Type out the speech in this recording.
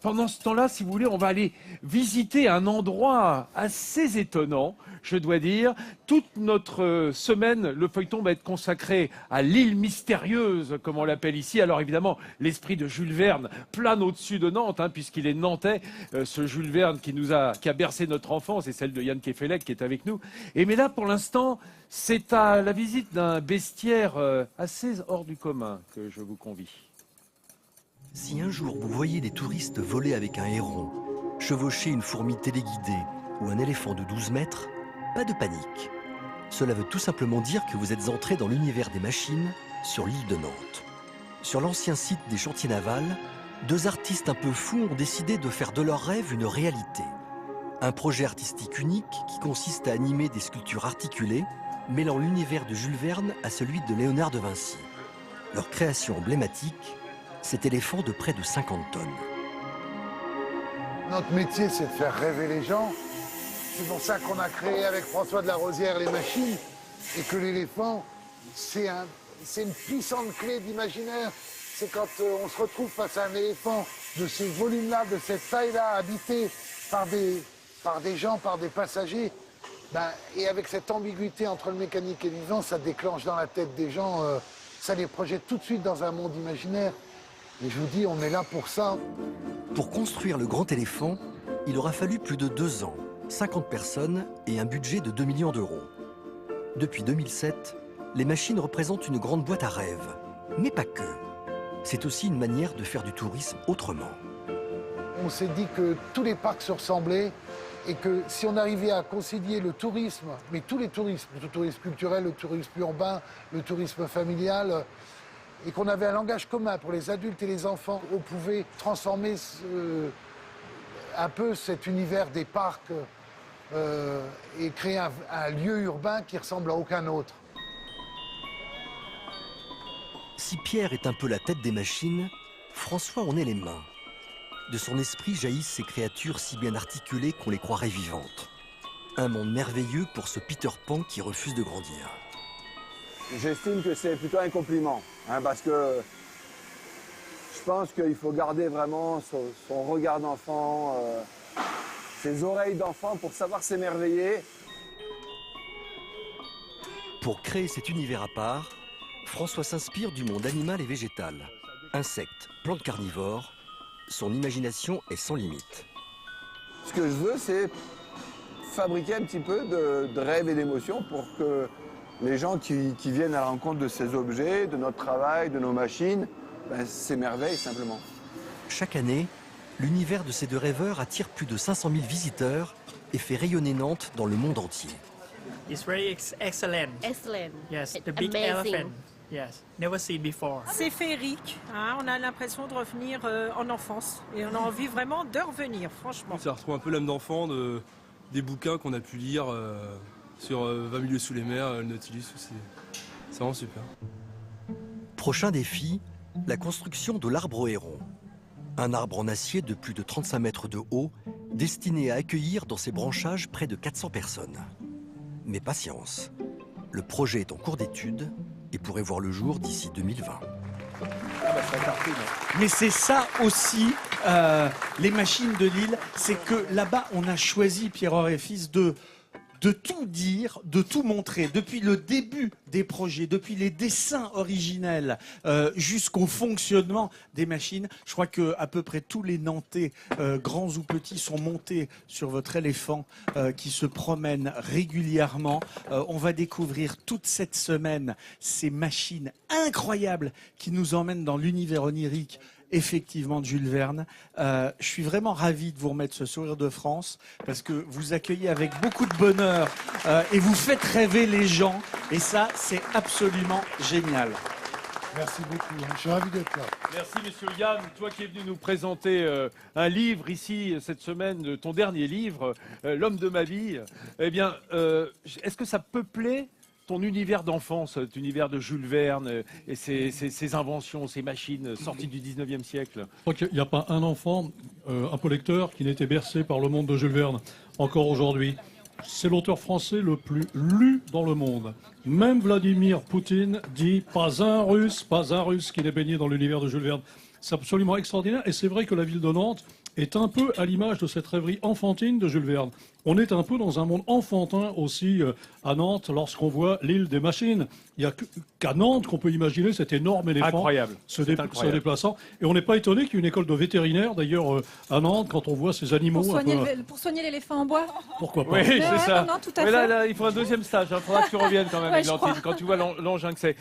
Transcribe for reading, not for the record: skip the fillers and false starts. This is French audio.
pendant ce temps-là, si vous voulez, on va aller visiter un endroit assez étonnant, je dois dire. Toute notre semaine, le feuilleton va être consacré à l'île mystérieuse, comme on l'appelle ici. Alors évidemment, l'esprit de Jules Verne plane au-dessus de Nantes, puisqu'il est nantais, ce Jules Verne qui a bercé notre enfance, et celle de Yann Kefelec qui est avec nous. Mais là, pour l'instant, c'est à la visite d'un bestiaire assez hors du commun que je vous convie. Si un jour vous voyez des touristes voler avec un héron, chevaucher une fourmi téléguidée ou un éléphant de 12 mètres, pas de panique. Cela veut tout simplement dire que vous êtes entré dans l'univers des machines sur l'île de Nantes. Sur l'ancien site des chantiers navals, deux artistes un peu fous ont décidé de faire de leur rêve une réalité. Un projet artistique unique qui consiste à animer des sculptures articulées, mêlant l'univers de Jules Verne à celui de Léonard de Vinci. Leur création emblématique, cet éléphant de près de 50 tonnes. Notre métier, c'est de faire rêver les gens. C'est pour ça qu'on a créé avec François de la Rosière les machines et que l'éléphant, c'est une puissante clé d'imaginaire. C'est quand on se retrouve face à un éléphant de ces volumes-là, de cette taille-là, habité par des gens, par des passagers. Et avec cette ambiguïté entre le mécanique et le vivant, ça déclenche dans la tête des gens, ça les projette tout de suite dans un monde imaginaire. Et je vous dis, on est là pour ça. Pour construire le grand éléphant, il aura fallu plus de 2 ans, 50 personnes et un budget de 2 millions d'euros. Depuis 2007, les machines représentent une grande boîte à rêves. Mais pas que. C'est aussi une manière de faire du tourisme autrement. On s'est dit que tous les parcs se ressemblaient et que si on arrivait à concilier le tourisme, mais tous les tourismes, le tourisme culturel, le tourisme urbain, le tourisme familial, et qu'on avait un langage commun pour les adultes et les enfants, on pouvait transformer un peu cet univers des parcs et créer un lieu urbain qui ressemble à aucun autre. Si Pierre est un peu la tête des machines, François en est les mains. De son esprit jaillissent ces créatures si bien articulées qu'on les croirait vivantes. Un monde merveilleux pour ce Peter Pan qui refuse de grandir. J'estime que c'est plutôt un compliment, parce que je pense qu'il faut garder vraiment son regard d'enfant, ses oreilles d'enfant pour savoir s'émerveiller. Pour créer cet univers à part, François s'inspire du monde animal et végétal. Insectes, plantes carnivores, son imagination est sans limite. Ce que je veux, c'est fabriquer un petit peu de rêve et d'émotion pour que les gens qui viennent à la rencontre de ces objets, de notre travail, de nos machines, s'émerveillent simplement. Chaque année, l'univers de ces deux rêveurs attire plus de 500 000 visiteurs et fait rayonner Nantes dans le monde entier. It's very excellent. Excellent. Yes, the big Amazing. elephant. Yes, never seen before. C'est féerique, on a l'impression de revenir en enfance et on a envie vraiment de revenir, franchement. Ça retrouve un peu l'âme d'enfant des bouquins qu'on a pu lire sur 20 milieux sous les mers, le Nautilus, c'est vraiment super. Prochain défi, la construction de l'arbre au héron. Un arbre en acier de plus de 35 mètres de haut, destiné à accueillir dans ses branchages près de 400 personnes. Mais patience, le projet est en cours d'étude et pourrait voir le jour d'ici 2020. Mais c'est ça aussi, les machines de Lille, c'est que là-bas, on a choisi, Pierre et Fils, de tout dire, de tout montrer, depuis le début des projets, depuis les dessins originels jusqu'au fonctionnement des machines. Je crois que à peu près tous les Nantais, grands ou petits, sont montés sur votre éléphant qui se promène régulièrement. On va découvrir toute cette semaine ces machines incroyables qui nous emmènent dans l'univers onirique effectivement de Jules Verne. Je suis vraiment ravi de vous remettre ce sourire de France parce que vous accueillez avec beaucoup de bonheur et vous faites rêver les gens et ça, c'est absolument génial. Merci beaucoup, je suis ravi d'être là. Merci monsieur Yann, toi qui es venu nous présenter un livre ici cette semaine, ton dernier livre, L'homme de ma vie. Eh bien, est-ce que ça peuplait ton univers d'enfance, cet univers de Jules Verne et ses inventions, ces machines sorties du 19e siècle? Je crois qu'il n'y a pas un enfant, un peu lecteur, qui n'était bercé par le monde de Jules Verne, encore aujourd'hui. C'est l'auteur français le plus lu dans le monde. Même Vladimir Poutine dit « pas un Russe qui n'est baigné dans l'univers de Jules Verne ». C'est absolument extraordinaire et c'est vrai que la ville de Nantes est un peu à l'image de cette rêverie enfantine de Jules Verne. On est un peu dans un monde enfantin aussi à Nantes lorsqu'on voit l'île des machines. Il n'y a qu'à Nantes qu'on peut imaginer cet énorme éléphant Incroyable. se Incroyable. déplaçant. Et on n'est pas étonné qu'il y ait une école de vétérinaire d'ailleurs à Nantes quand on voit ces animaux. Pour soigner l'éléphant en bois. Pourquoi pas Oui, c'est Ouais, ça. non, tout à Mais fait. là, il faut un deuxième stage. Il faudra que tu reviennes quand même, Ouais, je Églantine, crois. quand tu vois l'engin que c'est.